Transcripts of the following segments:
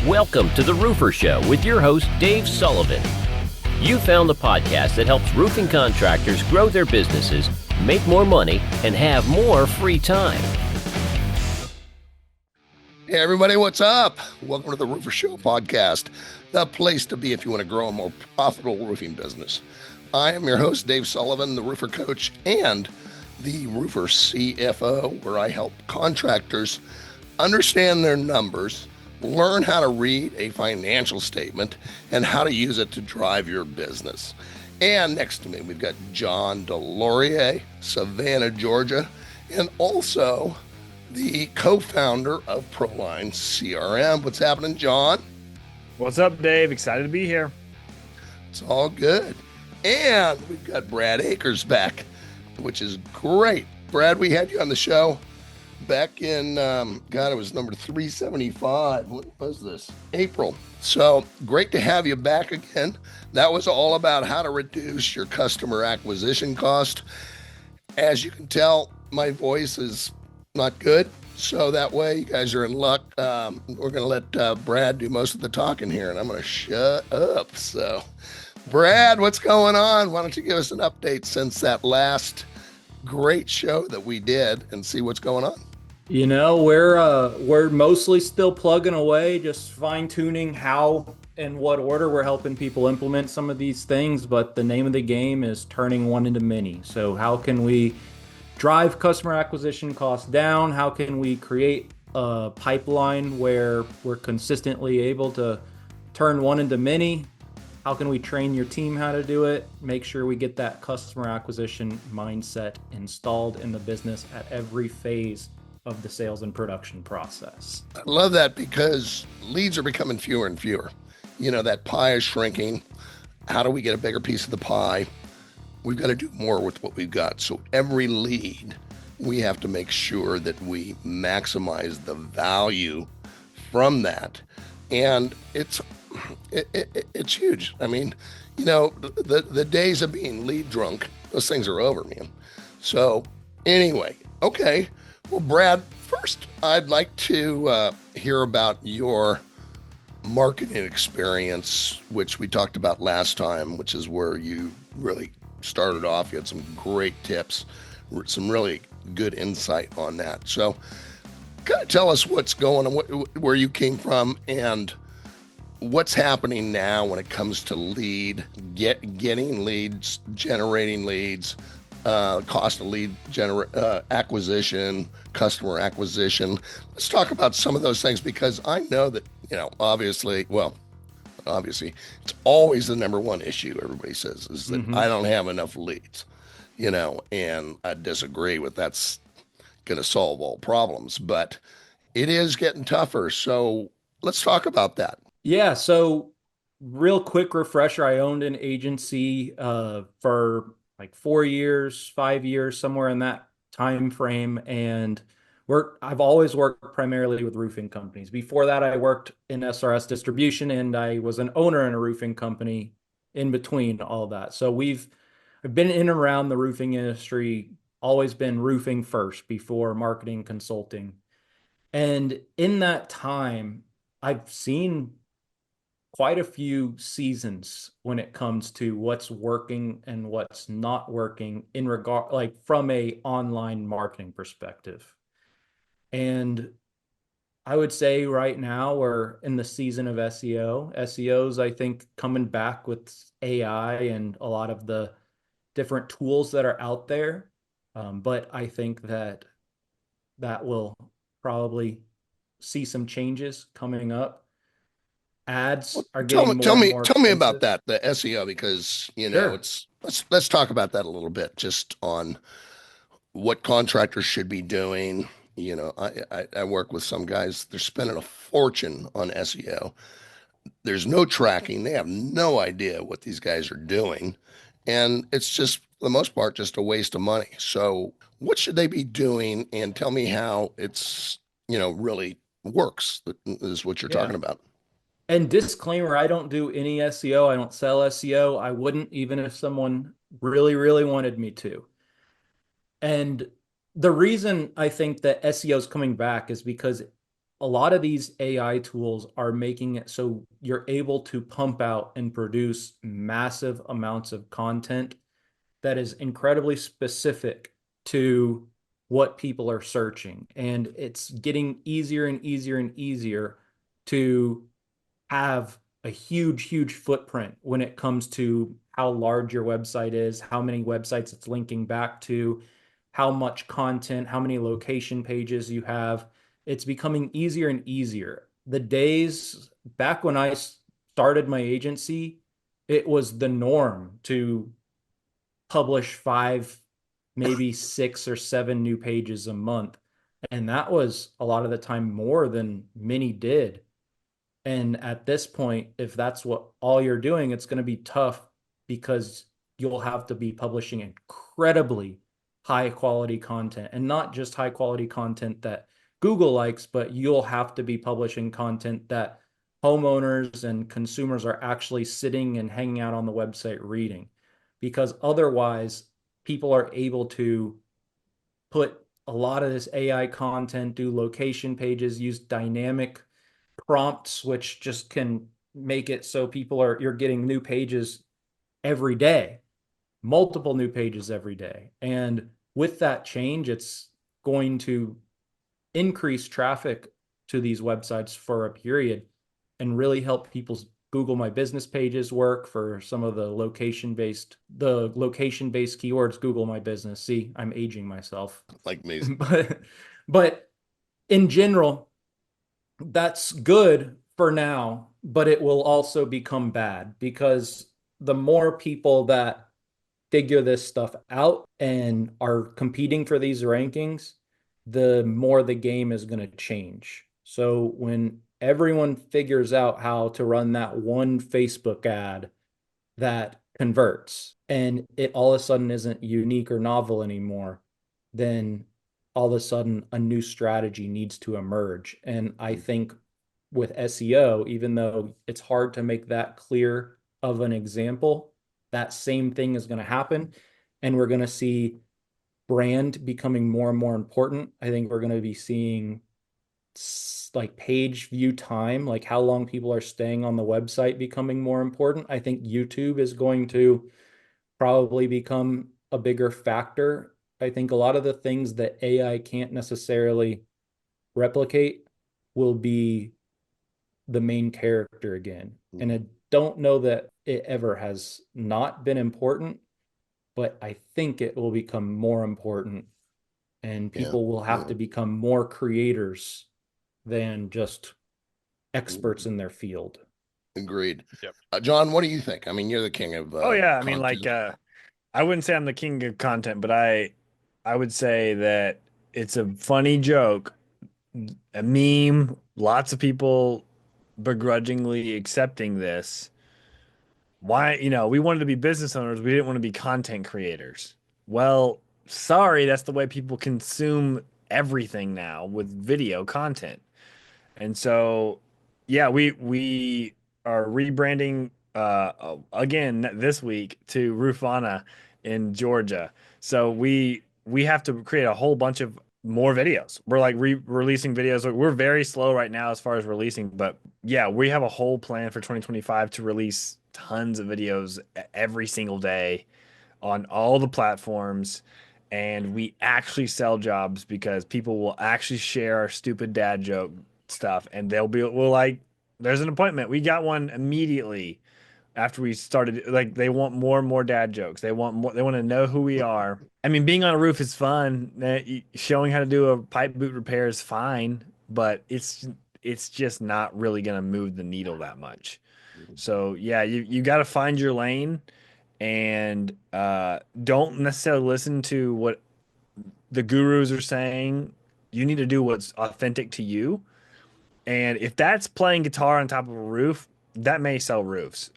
Welcome to The Roofer Show with your host, Dave Sullivan. You found the podcast that helps roofing contractors grow their businesses, make more money, and have more free time. Hey everybody, what's up? Welcome to the Roofer Show podcast, the place to be if you want to grow a more profitable roofing business. I am your host, Dave Sullivan, the roofer coach and the roofer CFO, where I help contractors understand their numbers, learn how to read a financial statement, and how to use it to drive your business. And next to me, we've got John Delorier, Savannah, Georgia, and also the co-founder of Proline CRM. What's happening, John? What's up, Dave? Excited to be here. It's all good. And we've got Brad Akers back, which is great. Brad, we had you on the show back in, it was number 375. What was this? April. So great to have you back again. That was all about how to reduce your customer acquisition cost. As you can tell, my voice is not good. So that way you guys are in luck. We're going to let Brad do most of the talking here, and I'm going to shut up. So Brad, what's going on? Why don't you give us an update since that last great show that we did and see what's going on? You know, we're mostly still plugging away, just fine-tuning how and what order we're helping people implement some of these things, but the name of the game is turning one into many. So how can we drive customer acquisition costs down? How can we create a pipeline where we're consistently able to turn one into many? How can we train your team how to do it? Make sure we get that customer acquisition mindset installed in the business at every phase of the sales and production process. I love that because leads are becoming fewer and fewer. You know, that pie is shrinking. How do we get a bigger piece of the pie? We've got to do more with what we've got. So every lead, we have to make sure that we maximize the value from that. And it's huge. I mean, you know, the days of being lead drunk, those things are over, man. So anyway, okay. Well, Brad, first, I'd like to hear about your marketing experience, which we talked about last time, which is where you really started off. You had some great tips, some really good insight on that. So kind of tell us what's going on, where you came from, and what's happening now when it comes to getting leads, generating leads, cost of lead acquisition, customer acquisition. Let's talk about some of those things, because I know that, you know, obviously it's always the number one issue everybody says is that I don't have enough leads, you know, and I disagree with that's going to solve all problems, but it is getting tougher. So let's talk about that. Yeah, so real quick refresher, I owned an agency for like 4 years, 5 years, somewhere in that time frame, and I've always worked primarily with roofing companies. Before that, I worked in SRS distribution, and I was an owner in a roofing company in between all of that. So I've been in and around the roofing industry, always been roofing first before marketing consulting. And in that time, I've seen quite a few seasons when it comes to what's working and what's not working in regard, like from a online marketing perspective. And I would say right now we're in the season of SEO. SEO's, I think, coming back with AI and a lot of the different tools that are out there. But I think that will probably see some changes coming up. Ads are getting more and more tell me about that, the SEO, because, you know, Sure. let's talk about that a little bit, just on what contractors should be doing. You know, I work with some guys, they're spending a fortune on SEO. There's no tracking. They have no idea what these guys are doing. And it's just, for the most part, just a waste of money. So what should they be doing? And tell me how it's, you know, really works. That is what you're talking about. And disclaimer, I don't do any SEO. I don't sell SEO. I wouldn't, even if someone really, really wanted me to. And the reason I think that SEO is coming back is because a lot of these AI tools are making it so you're able to pump out and produce massive amounts of content that is incredibly specific to what people are searching. And it's getting easier and easier and easier to have a huge footprint when it comes to how large your website is, how many websites it's linking back to, how much content, how many location pages you have. It's becoming easier and easier. The days back when I started my agency, it was the norm to publish five, maybe six or seven new pages a month. And that was a lot of the time more than many did. And at this point, if that's what all you're doing, it's going to be tough because you'll have to be publishing incredibly high quality content, and not just high quality content that Google likes, but you'll have to be publishing content that homeowners and consumers are actually sitting and hanging out on the website reading. Because otherwise, people are able to put a lot of this AI content, do location pages, use dynamic prompts, which just can make it so you're getting new pages every day, multiple new pages every day. And with that change, it's going to increase traffic to these websites for a period and really help people's Google My Business pages work for some of the location based keywords. Google My Business. See, I'm aging myself. Like me. But in general, that's good for now, but it will also become bad because the more people that figure this stuff out and are competing for these rankings, the more the game is going to change. So when everyone figures out how to run that one Facebook ad that converts and it all of a sudden isn't unique or novel anymore, then all of a sudden a new strategy needs to emerge. And I think with SEO, even though it's hard to make that clear of an example, that same thing is going to happen. And we're going to see brand becoming more and more important. I think we're going to be seeing like page view time, like how long people are staying on the website becoming more important. I think YouTube is going to probably become a bigger factor. I think a lot of the things that AI can't necessarily replicate will be the main character again. And I don't know that it ever has not been important, but I think it will become more important and Yeah. people will have Yeah. to become more creators than just experts in their field. Agreed. Yep. John, what do you think? I mean, you're the king of Oh yeah, I mean like content. I wouldn't say I'm the king of content, but I would say that it's a funny joke, a meme, lots of people begrudgingly accepting this. Why, we wanted to be business owners, we didn't want to be content creators. Well, sorry, that's the way people consume everything now with video content. And so, yeah, we are rebranding again this week to Rufana in Georgia. So we have to create a whole bunch of more videos. We're like releasing videos. We're very slow right now as far as releasing, but yeah, we have a whole plan for 2025 to release tons of videos every single day on all the platforms, and we actually sell jobs because people will actually share our stupid dad joke stuff, and we'll like, there's an appointment. We got one immediately after we started. Like they want more and more dad jokes. They want more. They want to know who we are. I mean, being on a roof is fun. Showing how to do a pipe boot repair is fine, but it's just not really gonna move the needle that much. So yeah, you got to find your lane and don't necessarily listen to what the gurus are saying. You need to do what's authentic to you. And if that's playing guitar on top of a roof, that may sell roofs.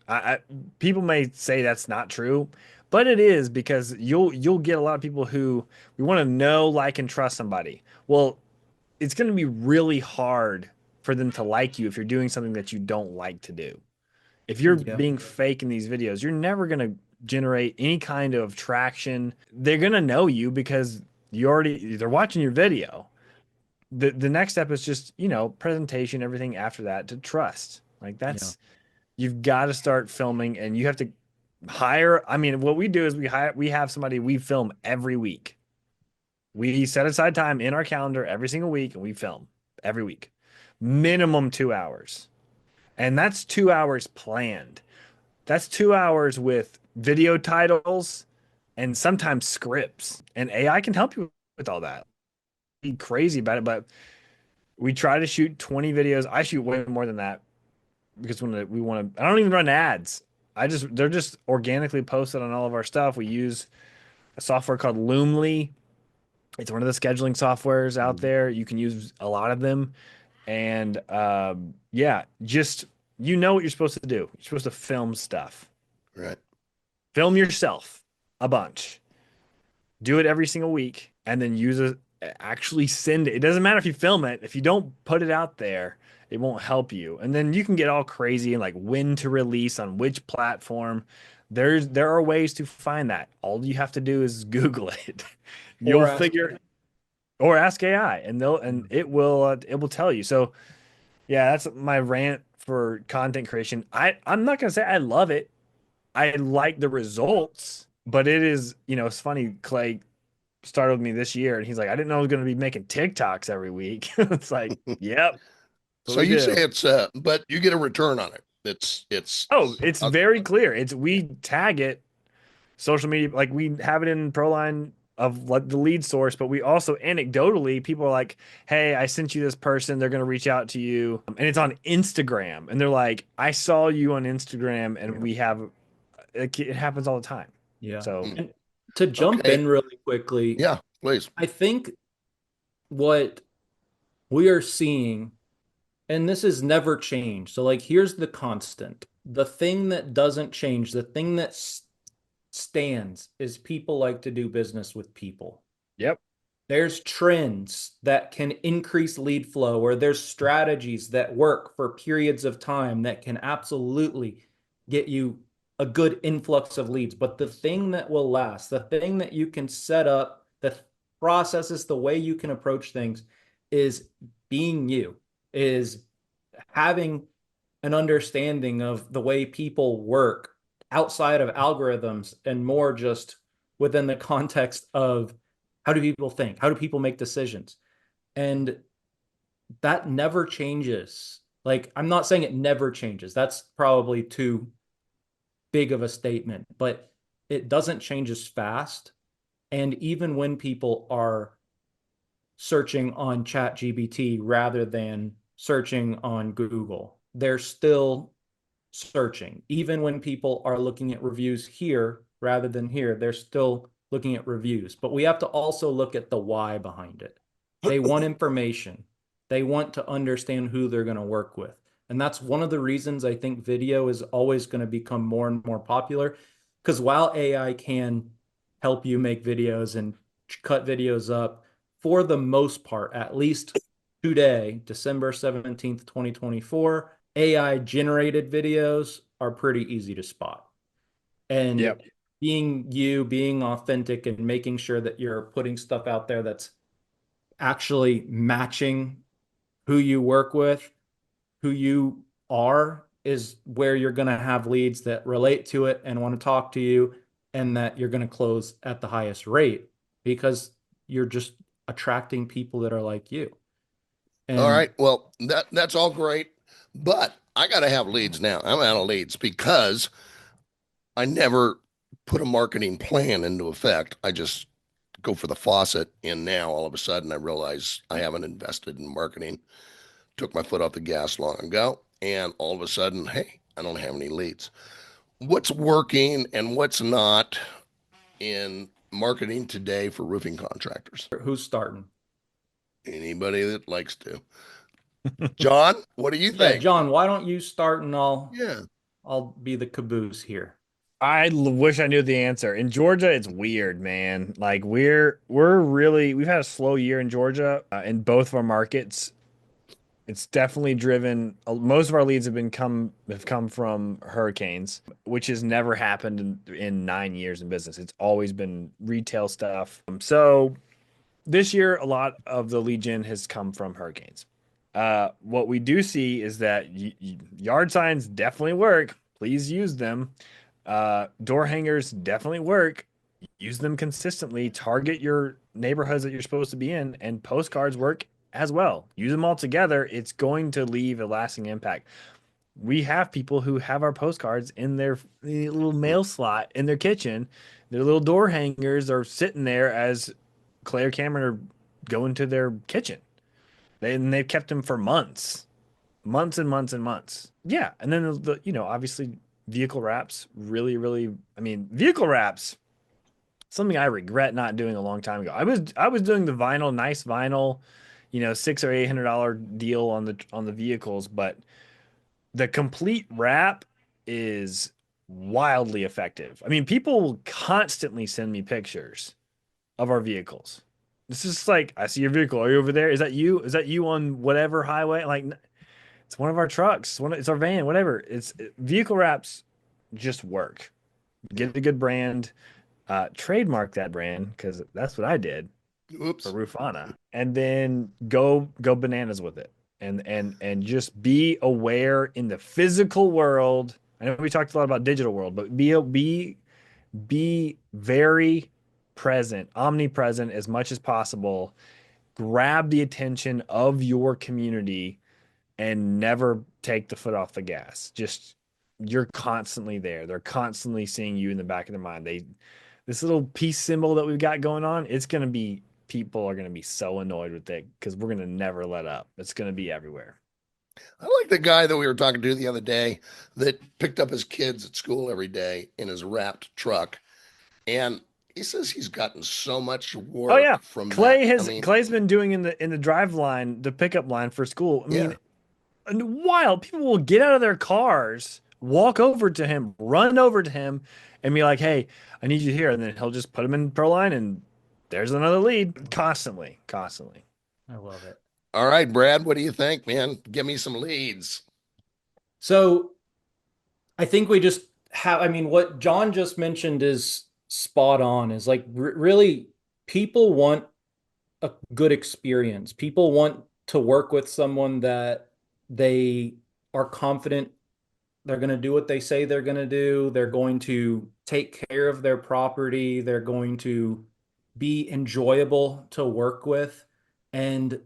People may say that's not true, but it is because you'll get a lot of people who we want to know, like, and trust somebody. Well, it's going to be really hard for them to like you if you're doing something that you don't like to do. If you're Yeah. being fake in these videos, you're never going to generate any kind of traction. They're going to know you because they're watching your video. the next step is just, presentation, everything after that to trust. Like Yeah. that's you've got to start filming and you have to hire. I mean, what we do is we have somebody we film every week. We set aside time in our calendar every single week and we film every week. Minimum 2 hours. And that's 2 hours planned. That's 2 hours with video titles and sometimes scripts. And AI can help you with all that. Be crazy about it, but we try to shoot 20 videos. I shoot way more than that because when we want to, I don't even run ads. They're just organically posted on all of our stuff. We use a software called Loomly. It's one of the scheduling softwares out Mhm. there. You can use a lot of them. And yeah, just you know what you're supposed to do. You're supposed to film stuff. Right. Film yourself a bunch. Do it every single week and then actually send it. It doesn't matter if you film it. If you don't put it out there, it won't help you. And then you can get all crazy and like when to release on which platform. There are ways to find that. All you have to do is Google it. You'll Or ask. figure or ask AI and it will tell you. So yeah, that's my rant for content creation. I'm not gonna say I love it. I like the results, but it is, it's funny. Clay started with me this year, and he's like, I didn't know I was going to be making TikToks every week. It's like, yep, that's what So we you say do. it's but you get a return on it. It's Oh, it's uh, very clear. We tag it social media, like we have it in Proline of like the lead source, but we also anecdotally people are like, hey, I sent you this person, they're going to reach out to you, and it's on Instagram, and they're like, I saw you on Instagram, and Yeah. we have it happens all the time. Yeah. So mm, And to jump okay. in really quickly, Yeah, please. I think what we are seeing, and this has never changed. So, like, here's the constant. The thing that doesn't change, the thing that stands is people like to do business with people. yep. There's trends that can increase lead flow, or there's strategies that work for periods of time that can absolutely get you a good influx of leads. But the thing that will last, the thing that you can set up, the processes, the way you can approach things is being you, is having an understanding of the way people work outside of algorithms and more just within the context of how do people think? How do people make decisions? And that never changes. Like, I'm not saying it never changes. That's probably too big of a statement, but it doesn't change as fast. And even when people are searching on ChatGPT rather than searching on Google, they're still searching. Even when people are looking at reviews here rather than here, they're still looking at reviews. But we have to also look at the why behind it. They want information, they want to understand who they're going to work with. And that's one of the reasons I think video is always going to become more and more popular. Because while AI can help you make videos and cut videos up, for the most part, at least today, December 17th, 2024, AI generated videos are pretty easy to spot. And Yep. being you, being authentic, and making sure that you're putting stuff out there that's actually matching who you work with, who you are, is where you're going to have leads that relate to it and want to talk to you, and that you're going to close at the highest rate because you're just attracting people that are like you. All And right. Well, that's all great, but I got to have leads now. I'm out of leads because I never put a marketing plan into effect. I just go for the faucet, and now all of a sudden I realize I haven't invested in marketing. Took my foot off the gas long ago, and all of a sudden, hey, I don't have any leads. What's working and what's not in marketing today for roofing contractors? who's starting? Anybody that likes to. John, what do you Yeah, think? John, why don't you start and Yeah. I'll be the caboose here. Wish I knew the answer. In Georgia, it's weird, man. Like we've had a slow year in Georgia in both of our markets. It's definitely driven. Most of our leads have come from hurricanes, which has never happened in 9 years in business. It's always been retail stuff. So this year, a lot of the lead gen has come from hurricanes. What we do see is that yard signs definitely work. Please use them. Door hangers definitely work. Use them consistently. Target your neighborhoods that you're supposed to be in, and postcards work as well. Use them all together. It's going to leave a lasting impact. We have people who have our postcards in their little mail slot in their kitchen. Their little door hangers are sitting there as Claire Cameron are going to their kitchen. And they've kept them for months, months and months and months. Yeah, and then obviously vehicle wraps really, really. I mean, vehicle wraps something I regret not doing a long time ago. I was doing the vinyl, nice vinyl, $600 or $800 deal on the vehicles, but the complete wrap is wildly effective. I mean, people will constantly send me pictures of our vehicles. It's just like, I see your vehicle. Are you over there? Is that you? Is that you on whatever highway? Like, it's one of our trucks. It's our van, whatever. Vehicle wraps just work. Get a good brand, trademark that brand because that's what I did for Oops. Rufana, and then go bananas with it, and just be aware in the physical world. I know we talked a lot about digital world, but be very present, omnipresent as much as possible. Grab the attention of your community and never take the foot off the gas. Just you're constantly there. They're constantly seeing you in the back of their mind. This little peace symbol that we've got going on, it's going to be people are going to be so annoyed with it because we're going to never let up. It's going to be everywhere. I like the guy that we were talking to the other day that picked up his kids at school every day in his wrapped truck. And he says he's gotten so much Oh yeah. work from that. I mean, Clay's been doing in the drive line, the pickup line for school. I yeah. mean, wild people will get out of their cars, walk over to him, run over to him, and be like, "Hey, I need you here," and then he'll just put him in pro line, and there's another lead constantly, constantly. I love it. All right, Brad, what do you think, man? Give me some leads. So I think we just have, I mean, what John just mentioned is spot on, is like really people want a good experience. People want to work with someone that they are confident they're going to do what they say they're going to do. They're going to take care of their property. They're going to be enjoyable to work with. And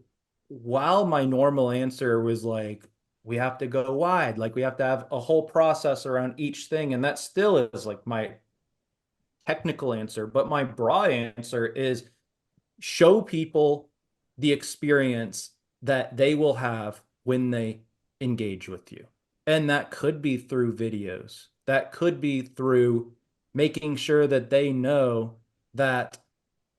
while my normal answer was like, we have to go wide, like we have to have a whole process around each thing. And that still is like my technical answer. But my broad answer is show people the experience that they will have when they engage with you. And that could be through videos. That could be through making sure that they know that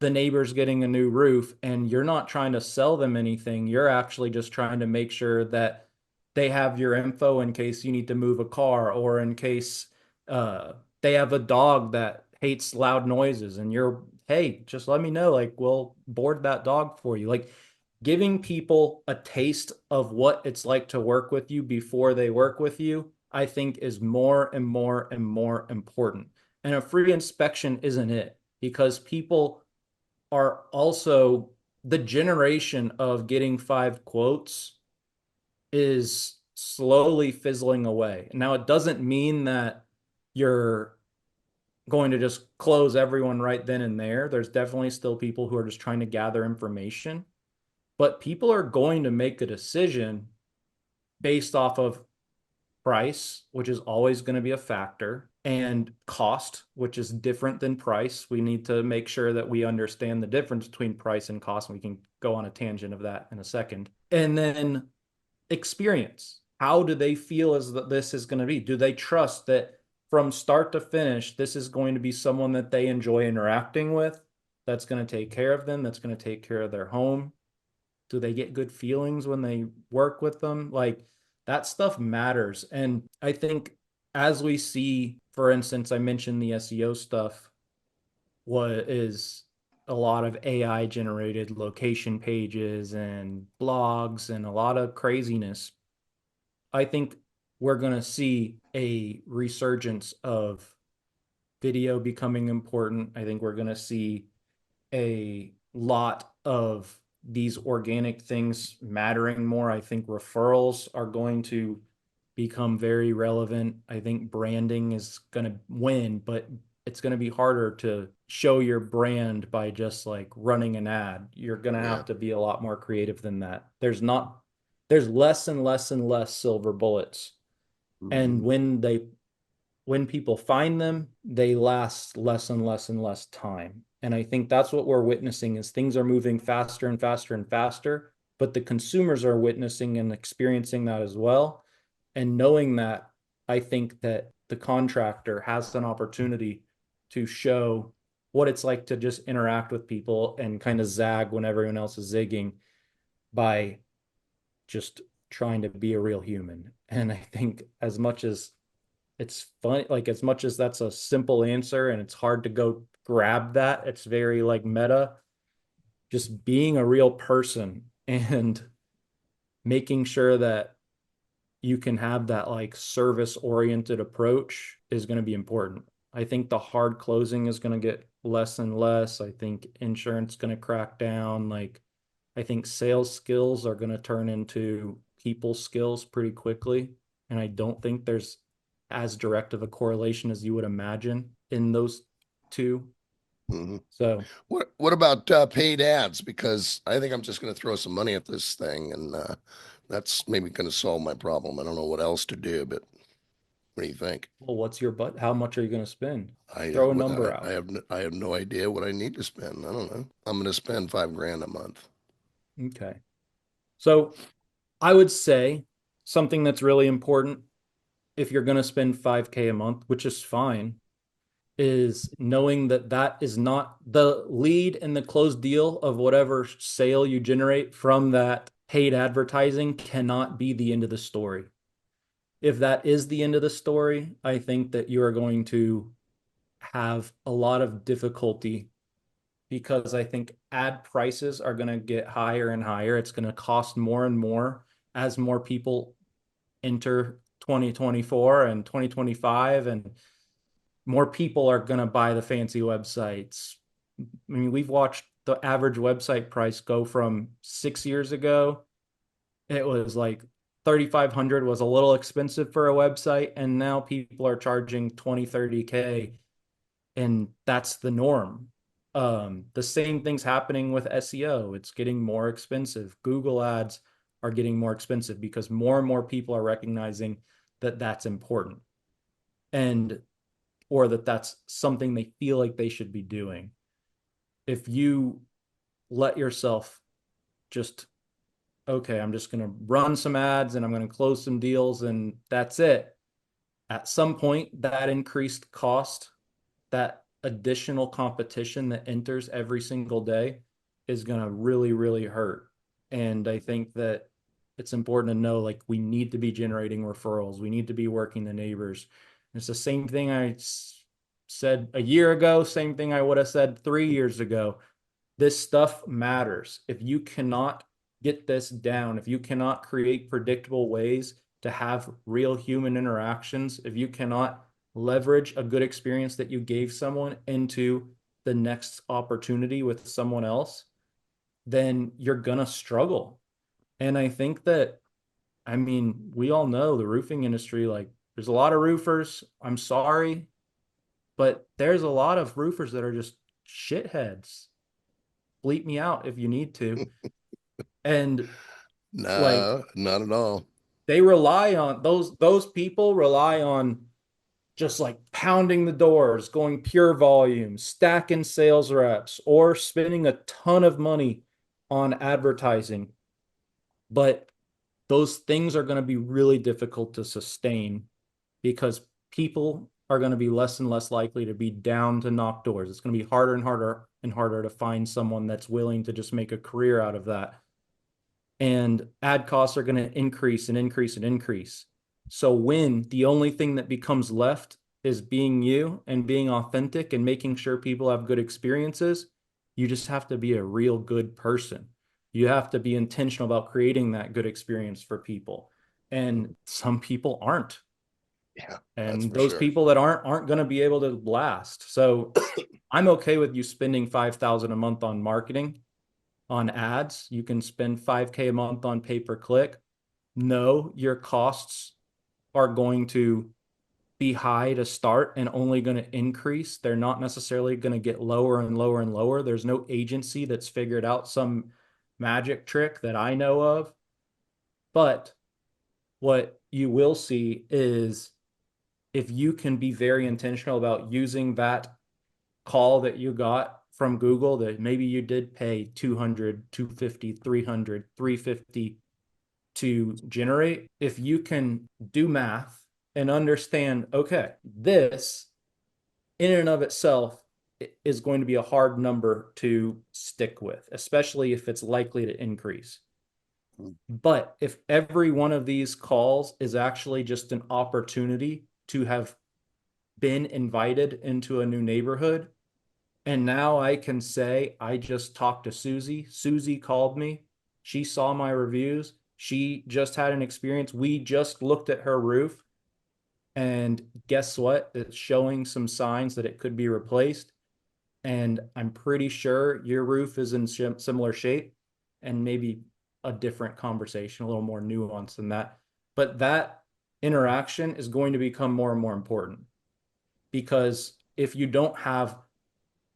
the neighbor's getting a new roof and you're not trying to sell them anything. You're actually just trying to make sure that they have your info in case you need to move a car or in case they have a dog that hates loud noises and you're, hey, just let me know. Like, we'll board that dog for you. Like, giving people a taste of what it's like to work with you before they work with you, I think is more and more and more important. And a free inspection isn't it, because people are also, the generation of getting 5 quotes is slowly fizzling away. Now, it doesn't mean that you're going to just close everyone right then and there. There's definitely still people who are just trying to gather information, but people are going to make a decision based off of price, which is always going to be a factor, and cost, which is different than price. We need to make sure that we understand the difference between price and cost. And we can go on a tangent of that in a second. And then experience. How do they feel as that this is going to be? Do they trust that from start to finish, this is going to be someone that they enjoy interacting with, that's going to take care of them, that's going to take care of their home? Do they get good feelings when they work with them? Like, that stuff matters. And I think as we see, for instance, I mentioned the SEO stuff, what is a lot of AI generated location pages and blogs and a lot of craziness. I think we're going to see a resurgence of video becoming important. I think we're going to see a lot of these organic things mattering more. I think referrals are going to become very relevant. I think branding is going to win, but it's going to be harder to show your brand by just like running an ad. You're going to Yeah. have to be a lot more creative than that. There's less and less and less silver bullets. And Mhm. when people find them, they last less and less and less time. And I think that's what we're witnessing is things are moving faster and faster and faster, but the consumers are witnessing and experiencing that as well. And knowing that, I think that the contractor has an opportunity to show what it's like to just interact with people and kind of zag when everyone else is zigging by just trying to be a real human. And I think as much as it's funny, like as much as that's a simple answer and it's hard to go grab that, it's very like meta, just being a real person and making sure that you can have that like service oriented approach is going to be important. I think the hard closing is going to get less and less. I think insurance going to crack down. Like, I think sales skills are going to turn into people skills pretty quickly. And I don't think there's as direct of a correlation as you would imagine in those two. Mhm. So, What about paid ads? Because I think I'm just going to throw some money at this thing, and that's maybe going to solve my problem. I don't know what else to do, but what do you think? well, what's your butt? How much are you going to spend? I Throw a what number I out. have I have no idea what I need to spend. I don't know. I'm going to spend 5 grand a month. Okay. So I would say something that's really important if you're going to spend 5K a month, which is fine, is knowing that that is not the lead and the closed deal of whatever sale you generate from that paid advertising cannot be the end of the story. If that is the end of the story, I think that you are going to have a lot of difficulty because I think ad prices are going to get higher and higher. It's going to cost more and more as more people enter 2024 and 2025, and more people are going to buy the fancy websites. I mean, we've watched the average website price go from 6 years ago. It was like 3,500 was a little expensive for a website, and now people are charging 20, 30K, and that's the norm. The same thing's happening with SEO. It's getting more expensive. Google ads are getting more expensive because more and more people are recognizing that that's important and or that that's something they feel like they should be doing. If you let yourself just, okay, I'm just going to run some ads and I'm going to close some deals and that's it. At some point, that increased cost, that additional competition that enters every single day is going to really, really hurt. And I think that it's important to know like we need to be generating referrals, we need to be working the neighbors. It's the same thing I said a year ago, same thing I would have said 3 years ago. This stuff matters. If you cannot get this down, if you cannot create predictable ways to have real human interactions, if you cannot leverage a good experience that you gave someone into the next opportunity with someone else, then you're going to struggle. And I think that, I mean, we all know the roofing industry, like, there's a lot of roofers. I'm sorry, but there's a lot of roofers that are just shitheads. Bleep me out if you need to. And like No, not at all. they rely on those people rely on just like pounding the doors, going pure volume, stacking sales reps, or spending a ton of money on advertising. But those things are going to be really difficult to sustain because people are going to be less and less likely to be down to knock doors. It's going to be harder and harder and harder to find someone that's willing to just make a career out of that. And ad costs are going to increase and increase and increase. So when the only thing that becomes left is being you and being authentic and making sure people have good experiences, you just have to be a real good person. You have to be intentional about creating that good experience for people. And some people aren't. Yeah, that's And for those sure. people that aren't going to be able to last. So I'm okay with you spending 5,000 a month on marketing, on ads. You can spend 5K a month on pay per click. No, your costs are going to be high to start and only going to increase. They're not necessarily going to get lower and lower and lower. There's no agency that's figured out some magic trick that I know of. But what you will see is if you can be very intentional about using that call that you got from Google, that maybe you did pay 200, 250, 300, 350 to generate, if you can do math and understand, okay, this in and of itself is going to be a hard number to stick with, especially if it's likely to increase. But if every one of these calls is actually just an opportunity to have been invited into a new neighborhood, and now I can say, I just talked to Susie. Susie called me. She saw my reviews. She just had an experience. We just looked at her roof. And guess what? It's showing some signs that it could be replaced. And I'm pretty sure your roof is in similar shape and maybe a different conversation, a little more nuanced than that. But that interaction is going to become more and more important because if you don't have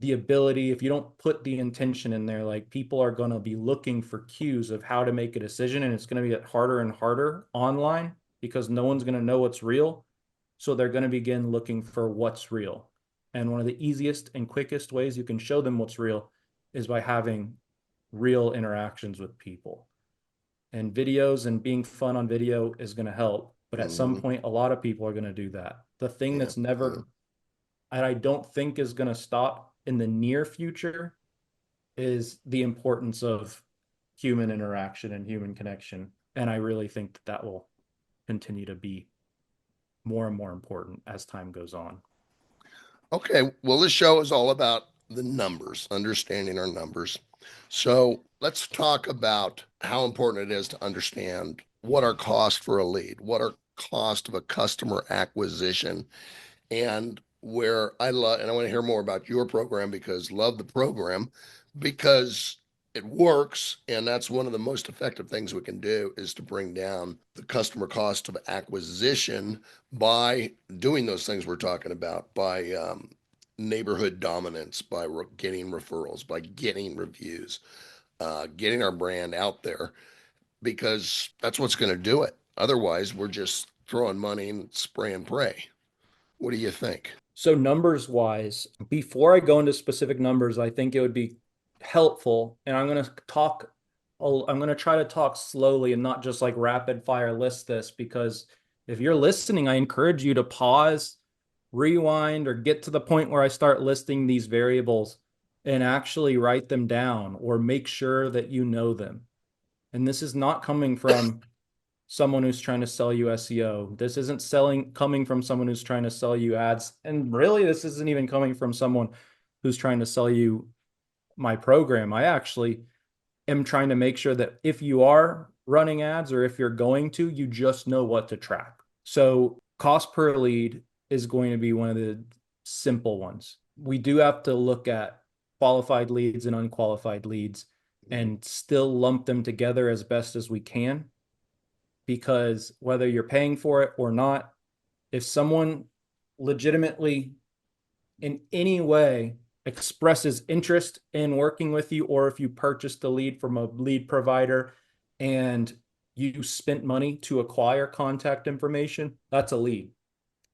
the ability, if you don't put the intention in there, like people are going to be looking for cues of how to make a decision, and it's going to get harder and harder online because no one's going to know what's real. So they're going to begin looking for what's real. And one of the easiest and quickest ways you can show them what's real is by having real interactions with people. And videos and being fun on video is going to help. But at some point, a lot of people are going to do that. The thing that's never, and I don't think is going to stop in the near future, is the importance of human interaction and human connection. And I really think that that will continue to be more and more important as time goes on. Okay, well, this show is all about the numbers, understanding our numbers. So let's talk about how important it is to understand what our cost for a lead, what our cost of a customer acquisition, and where I love, and I want to hear more about your program because love the program because it works. And that's one of the most effective things we can do is to bring down the customer cost of acquisition by doing those things we're talking about, by neighborhood dominance, by getting referrals, by getting reviews, getting our brand out there because that's what's going to do it. Otherwise, we're just throwing money and spray and pray. What do you think? So numbers wise, before I go into specific numbers, I think it would be helpful, and I'm going to try to talk slowly and not just like rapid fire list this, because if you're listening, I encourage you to pause, rewind, or get to the point where I start listing these variables and actually write them down or make sure that you know them. And this is not coming from someone who's trying to sell you SEO. This isn't coming from someone who's trying to sell you ads. And really, this isn't even coming from someone who's trying to sell you my program. I actually am trying to make sure that if you are running ads or if you're going to, you just know what to track. So cost per lead is going to be one of the simple ones. We do have to look at qualified leads and unqualified leads and still lump them together as best as we can. Because whether you're paying for it or not, if someone legitimately in any way expresses interest in working with you, or if you purchased a lead from a lead provider and you spent money to acquire contact information, that's a lead,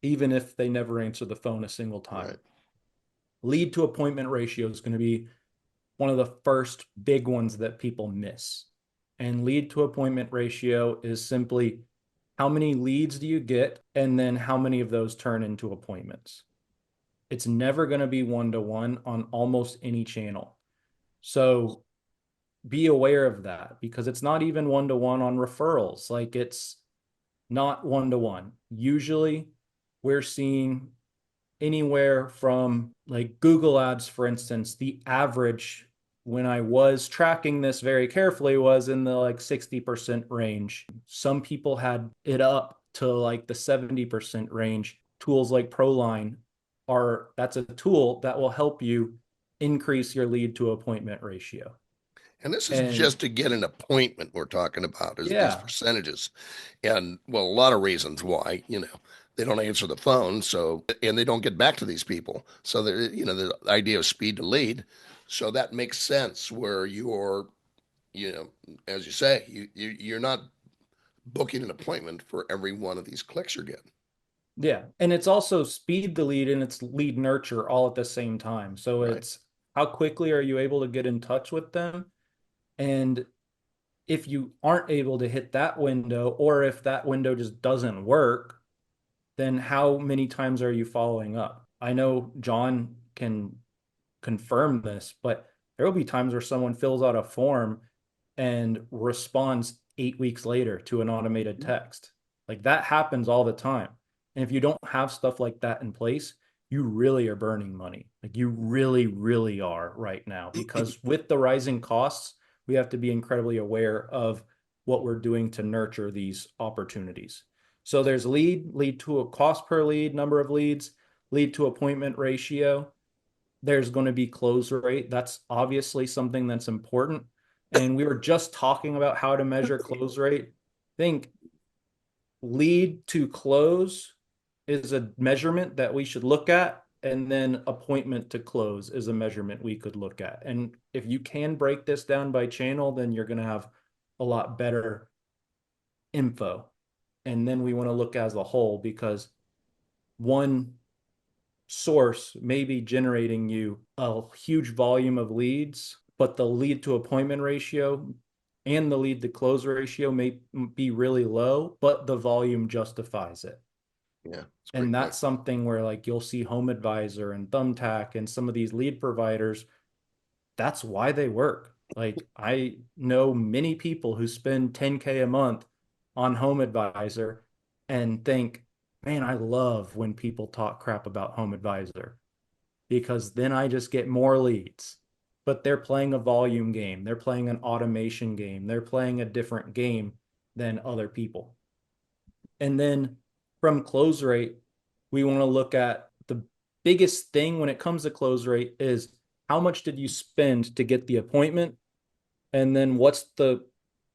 even if they never answer the phone a single time. Right. Lead to appointment ratio is going to be one of the first big ones that people miss. And lead to appointment ratio is simply how many leads do you get, and then how many of those turn into appointments. It's never going to be one-to-one on almost any channel. So be aware of that, because it's not even one-to-one on referrals. Like, it's not one-to-one. Usually we're seeing anywhere from, like Google ads, for instance, the average when I was tracking this very carefully was in the like 60% range. Some people had it up to like the 70% range. Tools like Proline that's a tool that will help you increase your lead to appointment ratio. And this is And just to get an appointment we're talking about is these yeah, percentages. And well, a lot of reasons why, they don't answer the phone. So, and they don't get back to these people. So the idea of speed to lead. So that makes sense where you're, as you say, you're not booking an appointment for every one of these clicks you're getting. yeah. And it's also speed the lead and it's lead nurture all at the same time. So Right. it's how quickly are you able to get in touch with them? And if you aren't able to hit that window, or if that window just doesn't work, then how many times are you following up? I know John can confirm this, but there will be times where someone fills out a form and responds 8 weeks later to an automated text. Like that happens all the time. And if you don't have stuff like that in place, you really are burning money. Like you really, really are right now, because with the rising costs, we have to be incredibly aware of what we're doing to nurture these opportunities. So there's lead to a cost per lead, number of leads, lead to appointment ratio. There's going to be close rate. That's obviously something that's important. And we were just talking about how to measure close rate. I think lead to close is a measurement that we should look at. And then appointment to close is a measurement we could look at. And if you can break this down by channel, then you're going to have a lot better info. And then we want to look as a whole, because one source may be generating you a huge volume of leads, but the lead to appointment ratio and the lead to close ratio may be really low, but the volume justifies it. Yeah. That's a And great point. that's something where like you'll see Home Advisor and Thumbtack and some of these lead providers, that's why they work. Like I know many people who spend 10K a month on Home Advisor and think, man, I love when people talk crap about Home Advisor, because then I just get more leads. But they're playing a volume game, they're playing an automation game, they're playing a different game than other people. And then from close rate, we want to look at the biggest thing when it comes to close rate is how much did you spend to get the appointment? And then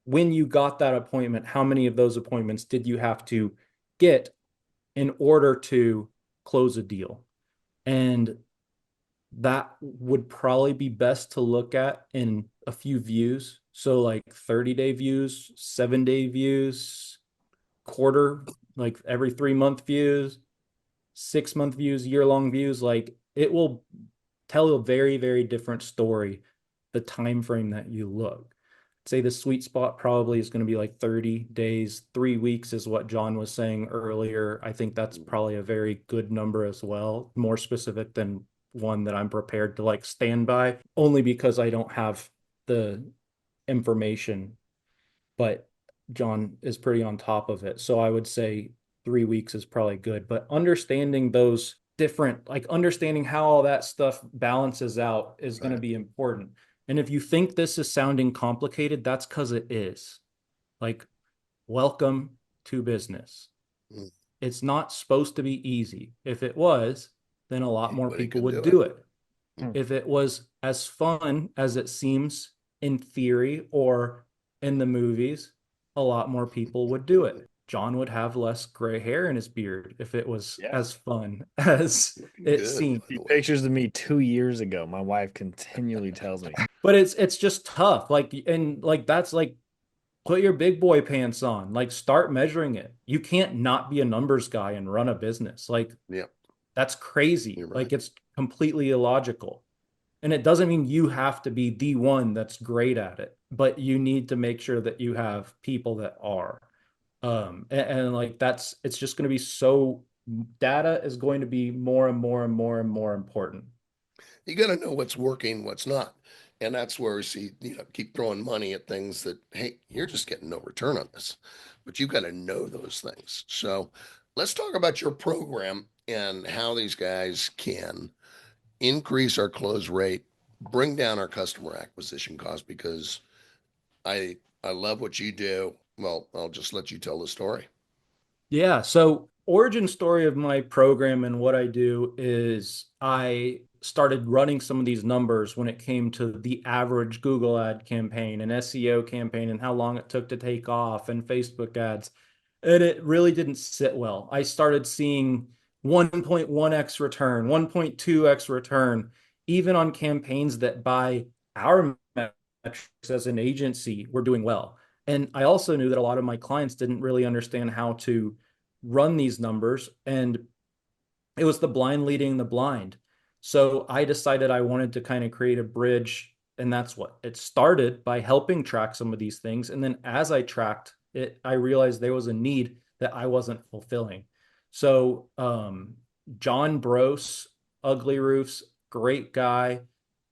when you got that appointment, how many of those appointments did you have to get in order to close a deal? And that would probably be best to look at in a few views. So like 30-day views, 7-day views, quarter, like every 3-month views, 6-month views, year-long views. Like it will tell a very, very different story the time frame that you look. Say the sweet spot probably is going to be like 30 days, 3 weeks is what John was saying earlier. I think that's probably a very good number as well, more specific than one that I'm prepared to like stand by, only because I don't have the information. But John is pretty on top of it. So I would say 3 weeks is probably good. But understanding those different, like understanding how all that stuff balances out is going to be important. And if you think this is sounding complicated, that's because it is. Like, welcome to business. Mm. It's not supposed to be easy. If it was, then a lot more Anybody people could would do do it. Hmm. If it was as fun as it seems in theory or in the movies, a lot more people would do it. John would have less gray hair in his beard if it was Yeah. as fun as Looking it good, seemed. by the way. Pictures of me 2 years ago. My wife continually tells me. But it's just tough. Like, and like that's like put your big boy pants on. Like start measuring it. You can't not be a numbers guy and run a business. Like Yeah, that's crazy. you're right. Like it's completely illogical. And it doesn't mean you have to be the one that's great at it, but you need to make sure that you have people that are. And like it's just going to be so, data is going to be more and more and more and more important. You got to know what's working, what's not. And that's where we see, keep throwing money at things that, hey, you're just getting no return on this. But you got to know those things. So let's talk about your program and how these guys can increase our close rate, bring down our customer acquisition cost, because I love what you do. Well, I'll just let you tell the story. Yeah. So origin story of my program and what I do is I started running some of these numbers when it came to the average Google ad campaign and SEO campaign and how long it took to take off and Facebook ads. And it really didn't sit well. I started seeing 1.1x return, 1.2x return, even on campaigns that by our metrics as an agency were doing well. And I also knew that a lot of my clients didn't really understand how to run these numbers. And it was the blind leading the blind. So I decided I wanted to kind of create a bridge. And that's what it started, by helping track some of these things. And then as I tracked it, I realized there was a need that I wasn't fulfilling. So John Brose, Ugly Roofs, great guy.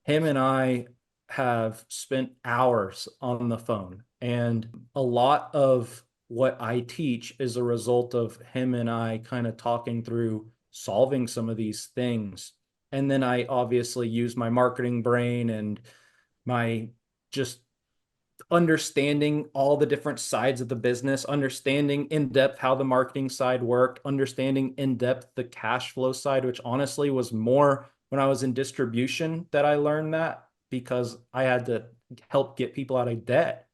Him and I have spent hours on the phone. And a lot of what I teach is a result of him and I kind of talking through solving some of these things. And then I obviously use my marketing brain and my just understanding all the different sides of the business, understanding in depth how the marketing side worked, understanding in depth the cash flow side, which honestly was more when I was in distribution that I learned that, because I had to help get people out of debt.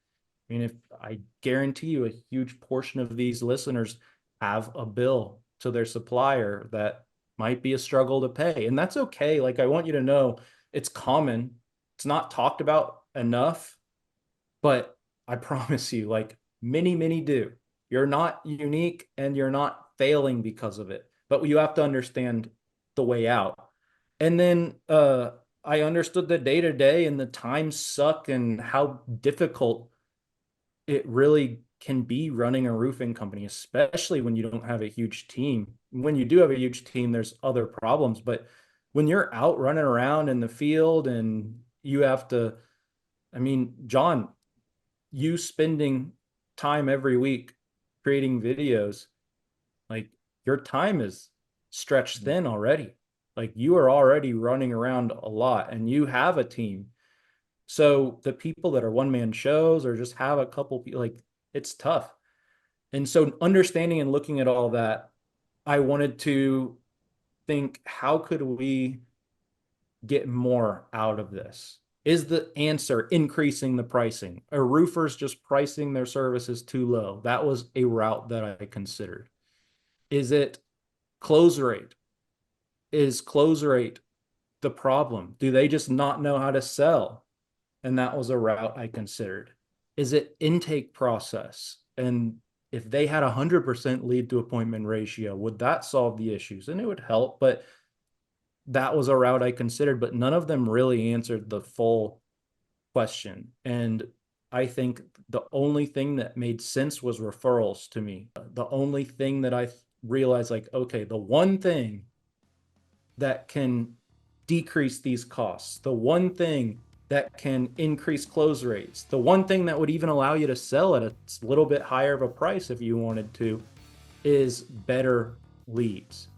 I mean, if I guarantee you a huge portion of these listeners have a bill to their supplier that might be a struggle to pay. And that's okay. Like, I want you to know it's common. It's not talked about enough, but I promise you, like, many do. You're not unique and you're not failing because of it, but you have to understand the way out. And then I understood the day to day and the times suck and how difficult it really can be running a roofing company, especially when you don't have a huge team. When you do have a huge team, there's other problems, but when you're out running around in the field and you have to, I mean, John, you spending time every week creating videos, like, your time is stretched thin already. Like, you are already running around a lot and you have a team. So the people that are one-man shows or just have a couple people, like, it's tough. And so understanding and looking at all that, I wanted to think, how could we get more out of this? Is the answer increasing the pricing? Are roofers just pricing their services too low? That was a route that I considered. Is it close rate? Is close rate the problem? Do they just not know how to sell? And that was a route I considered. Is it intake process? And if they had 100% lead to appointment ratio, would that solve the issues? And it would help, but that was a route I considered, but none of them really answered the full question. And I think the only thing that made sense was referrals to me. The only thing that I realized, like, okay, the one thing that can decrease these costs, the one thing that can increase close rates, the one thing that would even allow you to sell at a little bit higher of a price if you wanted to, is better leads.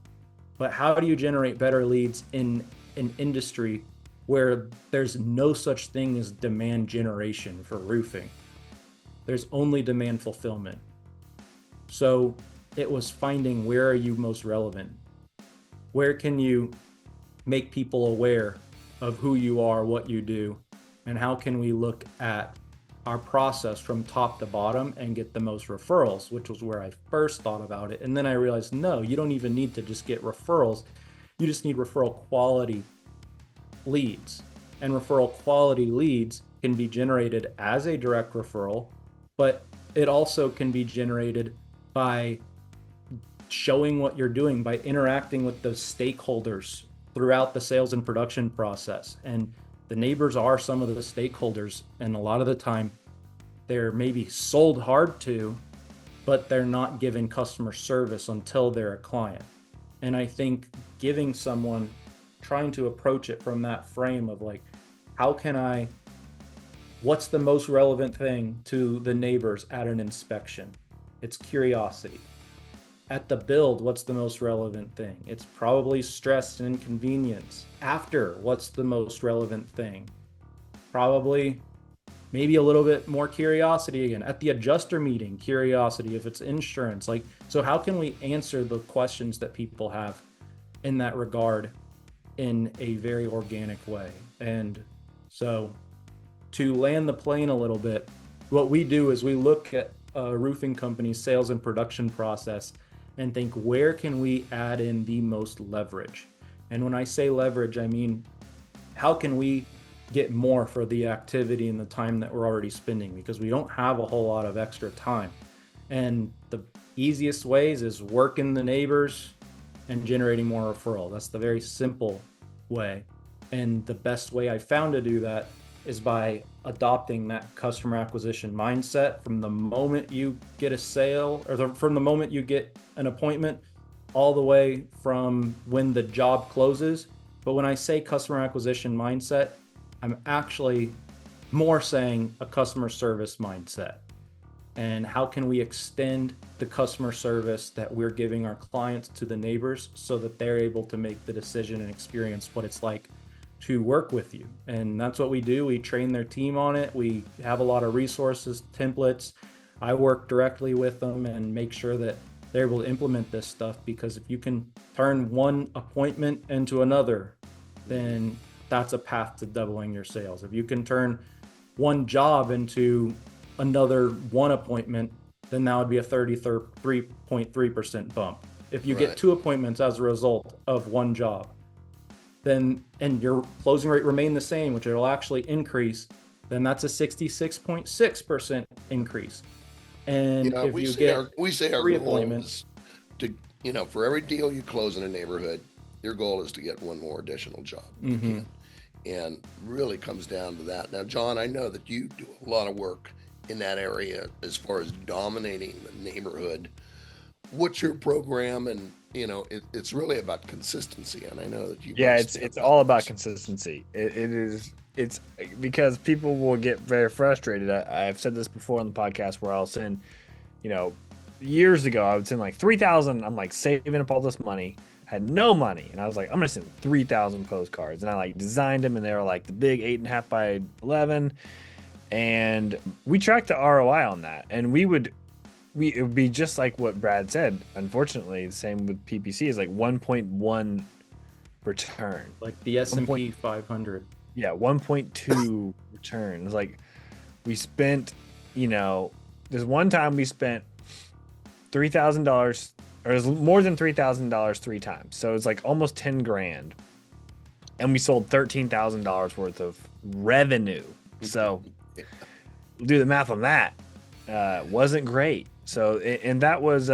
But how do you generate better leads in an industry where there's no such thing as demand generation for roofing? There's only demand fulfillment. So it was finding, where are you most relevant? Where can you make people aware of who you are, what you do, and how can we look at our process from top to bottom and get the most referrals, which was where I first thought about it. And then I realized, no, you don't even need to just get referrals. You just need referral quality leads. And referral quality leads can be generated as a direct referral, but it also can be generated by showing what you're doing, by interacting with the stakeholders throughout the sales and production process. And the neighbors are some of the stakeholders, and a lot of the time they're maybe sold hard to, but they're not given customer service until they're a client. And I think giving someone, trying to approach it from that frame of, like, what's the most relevant thing to the neighbors at an inspection? It's curiosity. At the build, what's the most relevant thing? It's probably stress and inconvenience. After, what's the most relevant thing? Probably maybe a little bit more curiosity again. At the adjuster meeting, curiosity if it's insurance. Like, so how can we answer the questions that people have in that regard? in a very organic way. And so to land the plane a little bit, what we do is we look at a roofing company's sales and production process and think, where can we add in the most leverage? And when I say leverage, I mean, how can we get more for the activity and the time that we're already spending? Because we don't have a whole lot of extra time. And the easiest ways is working the neighbors and generating more referral. That's the very simple way. And the best way I found to do that is by adopting that customer acquisition mindset from the moment you get a sale, or from the moment you get an appointment, all the way from when the job closes. But when I say customer acquisition mindset, I'm actually more saying a customer service mindset. And how can we extend the customer service that we're giving our clients to the neighbors so that they're able to make the decision and experience what it's like to work with you? And that's what we do. We train their team on it. We have a lot of resources, templates. I work directly with them and make sure that they're able to implement this stuff, because if you can turn one appointment into another, then that's a path to doubling your sales. If you can turn one job into another one appointment, then that would be a 33.3% bump. If you get two appointments as a result of one job, then, and your closing rate remain the same, which it'll actually increase, then that's a 66.6% increase. And if you get we say our three goal appointments, is to, for every deal you close in a neighborhood, your goal is to get one more additional job. Mm-hmm. And really comes down to that. Now, John, I know that you do a lot of work in that area as far as dominating the neighborhood. What's your program? And it's really about consistency, and I know that you it's all about consistency. It's because people will get very frustrated. I've said this before on the podcast, where I'll send, years ago I would send like 3,000. I'm like saving up all this money, had no money, and I was like, I'm gonna send 3,000 postcards, and I like designed them, and they were like the big 8.5 by 11, and we tracked the ROI on that, and it would be just like what Brad said. Unfortunately, the same with PPC is like 1.1 return, like the S&P 500. Yeah, 1.2 return. It's like we spent, there's one time we spent $3,000, or it was more than $3,000 3 times. So it's like almost 10 grand. And we sold $13,000 worth of revenue. So do the math on that. Wasn't great. So, and that was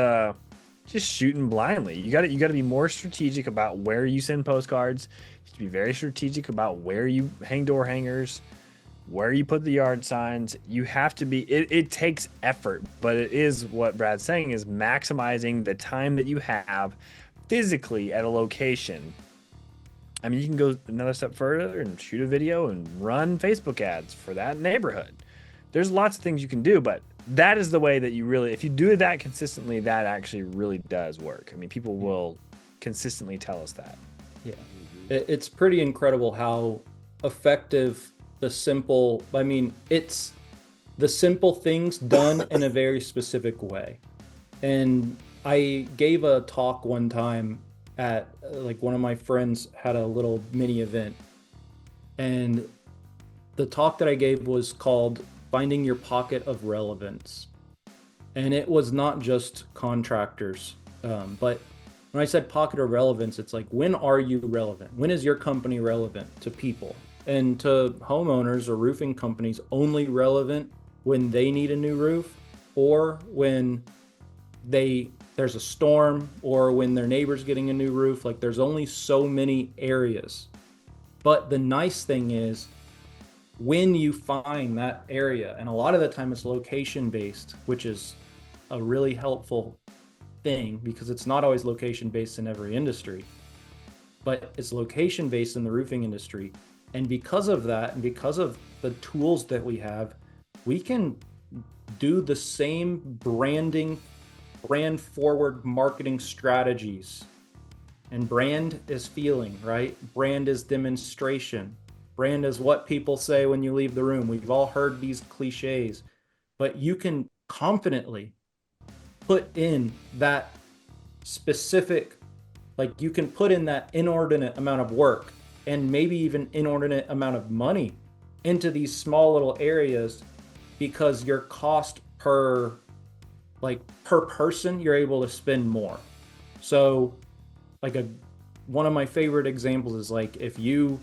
just shooting blindly. You got to be more strategic about where you send postcards. You have to be very strategic about where you hang door hangers, where you put the yard signs. You have to be, it takes effort, but it is what Brad's saying, is maximizing the time that you have physically at a location. I mean, you can go another step further and shoot a video and run Facebook ads for that neighborhood. There's lots of things you can do, but that is the way that you really, if you do that consistently, that actually really does work. I mean, people will consistently tell us that. Yeah. It's pretty incredible how effective it's the simple things done in a very specific way. And I gave a talk one time at, like, one of my friends had a little mini event, and the talk that I gave was called Finding Your Pocket of Relevance. And it was not just contractors, but when I said pocket of relevance, it's like, when are you relevant? When is your company relevant to people? And to homeowners or roofing companies, only relevant when they need a new roof, or when there's a storm, or when their neighbor's getting a new roof. Like, there's only so many areas. But the nice thing is, when you find that area, and a lot of the time it's location based, which is a really helpful thing, because it's not always location based in every industry, but it's location based in the roofing industry. And because of that, and because of the tools that we have, we can do the same brand forward marketing strategies. And brand is feeling, right? Brand is demonstration. Brand is what people say when you leave the room. We've all heard these cliches, but you can confidently put in that specific Like you can put in that inordinate amount of work and maybe even inordinate amount of money into these small little areas because your cost per person, you're able to spend more. So like one of my favorite examples is like if you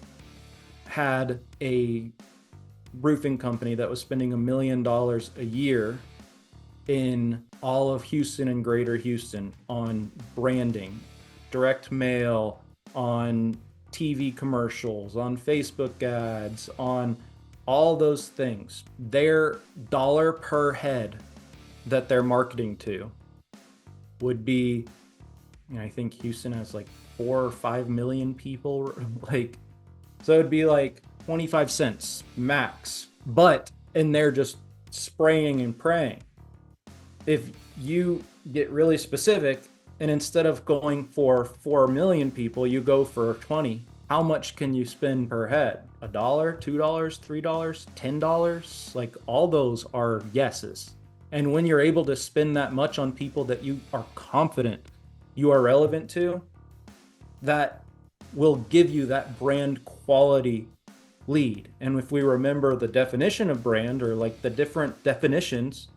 had a roofing company that was spending $1 million a year in all of Houston and greater Houston on branding, direct mail, on TV commercials, on Facebook ads, on all those things, their dollar per head that they're marketing to would be, I think Houston has like 4 or 5 million people, like, so it'd be like 25 cents max, and they're just spraying and praying. If you get really specific and instead of going for 4 million people, you go for 20, how much can you spend per head? $1, $2, $3, $10? Like all those are yeses. And when you're able to spend that much on people that you are confident you are relevant to, that will give you that brand quality lead. And if we remember the definition of brand, or like the different definitions,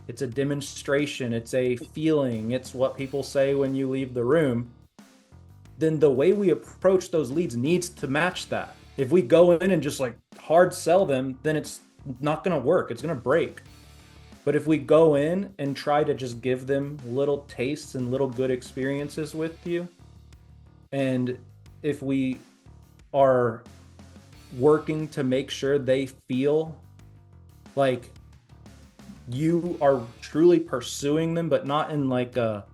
it's a demonstration, it's a feeling, it's what people say when you leave the room. Then the way we approach those leads needs to match that. If we go in and just like hard sell them, then it's not going to work. It's going to break. But if we go in and try to just give them little tastes and little good experiences with you, and if we are working to make sure they feel like you are truly pursuing them, but not in like a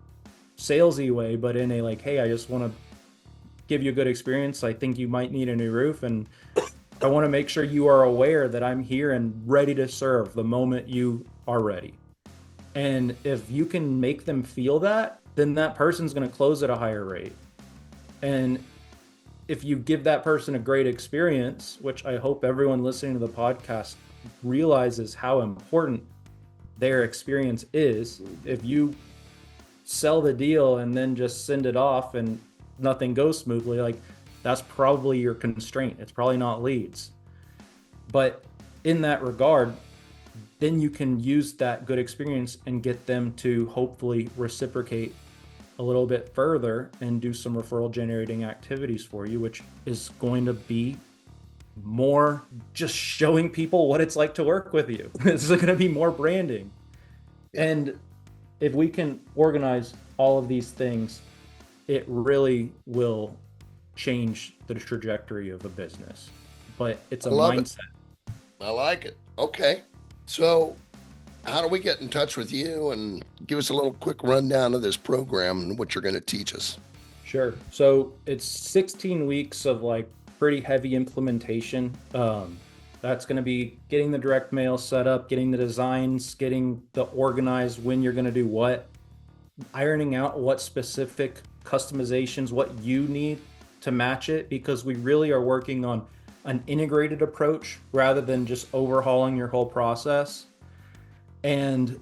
salesy way, but in a like, hey, I just want to give you a good experience. I think you might need a new roof, and I want to make sure you are aware that I'm here and ready to serve the moment you are ready. And if you can make them feel that, then that person's going to close at a higher rate. And if you give that person a great experience, which I hope everyone listening to the podcast realizes how important their experience is. If you sell the deal and then just send it off and nothing goes smoothly, like that's probably your constraint. It's probably not leads. But in that regard, then you can use that good experience and get them to hopefully reciprocate a little bit further and do some referral generating activities for you, which is going to be more just showing people what it's like to work with you. It's going to be more branding. And if we can organize all of these things, it really will change the trajectory of a business. But it's a mindset. I like it. Okay. So how do we get in touch with you and give us a little quick rundown of this program and what you're going to teach us? Sure. So it's 16 weeks of like pretty heavy implementation. That's going to be getting the direct mail set up, getting the designs, getting the organized when you're going to do what, ironing out what specific customizations, what you need to match it, because we really are working on an integrated approach rather than just overhauling your whole process. And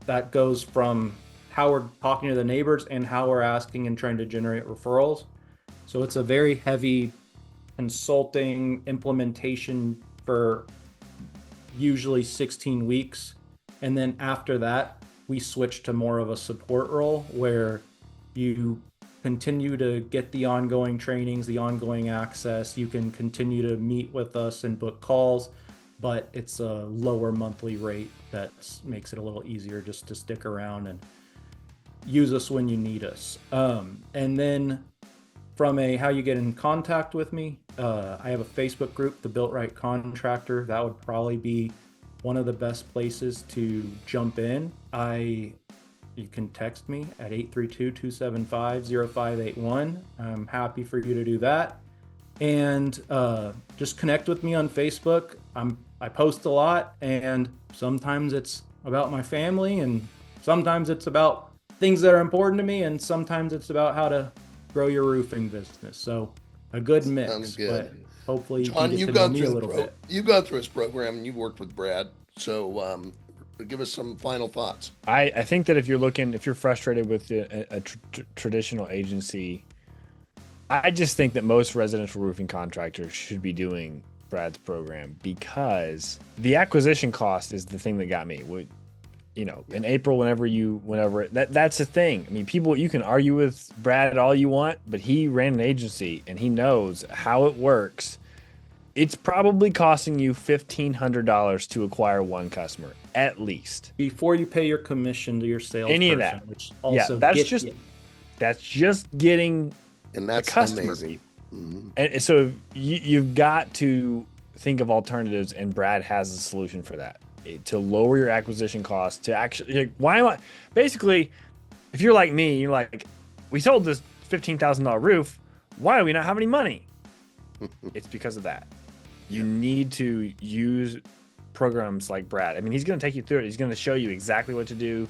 that goes from how we're talking to the neighbors and how we're asking and trying to generate referrals. So it's a very heavy consulting implementation for usually 16 weeks. And then after that, we switch to more of a support role where you continue to get the ongoing trainings, the ongoing access. You can continue to meet with us and book calls, but it's a lower monthly rate that makes it a little easier just to stick around and use us when you need us. And then from a how you get in contact with me, I have a Facebook group, the Built Right Contractor. That would probably be one of the best places to jump in. You can text me at 832-275-0581. I'm happy for you to do that. And just connect with me on Facebook. I post a lot, and sometimes it's about my family, and sometimes it's about things that are important to me, and sometimes it's about how to grow your roofing business. So a good mix. Sounds good. But hopefully John, you get to know me a little bit. You've gone through this program and you've worked with Brad. So give us some final thoughts. I think that if you're frustrated with a traditional agency, I just think that most residential roofing contractors should be doing Brad's program because the acquisition cost is the thing that got me. You know, in April, whenever that's the thing. I mean, people, you can argue with Brad all you want, but he ran an agency and he knows how it works. It's probably costing you $1,500 to acquire one customer, at least. Before you pay your commission to your salesperson, Any of that. which also that's just getting And that's the customer. amazing. Mm-hmm. And so you've got to think of alternatives, and Brad has a solution for that. To lower your acquisition costs, to actually, like, why am I basically, if you're like me, you're like, we sold this $15,000 roof, why do we not have any money? It's because of that. You need to use programs like Brad. I mean, he's going to take you through it. He's going to show you exactly what to do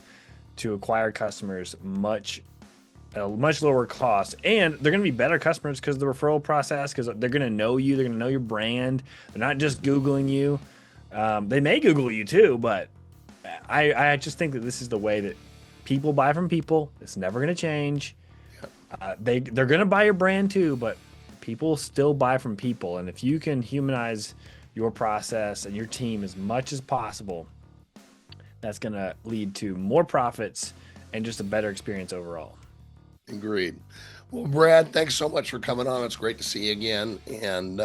to acquire customers at a much lower cost, and they're going to be better customers because of the referral process, because they're going to know you, they're going to know your brand. They're not just Googling you. They may Google you too, but I just think that this is the way that people buy from people. It's never going to change. They're going to buy your brand too, but people still buy from people. And if you can humanize your process and your team as much as possible, that's going to lead to more profits and just a better experience overall. Agreed. Well, Brad, thanks so much for coming on. It's great to see you again. And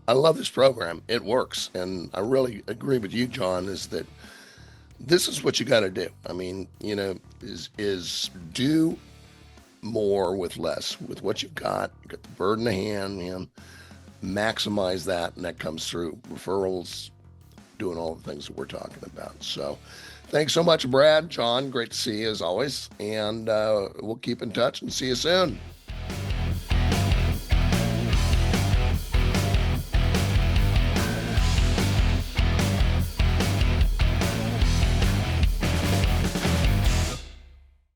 I love this program. It works. And I really agree with you, John, is that this is what you got to do. I mean, you know, is do more with less, with what you've got. You got the bird in the hand, man. Maximize that. And that comes through referrals, doing all the things that we're talking about. So thanks so much, Brad. John, great to see you as always. And we'll keep in touch and see you soon.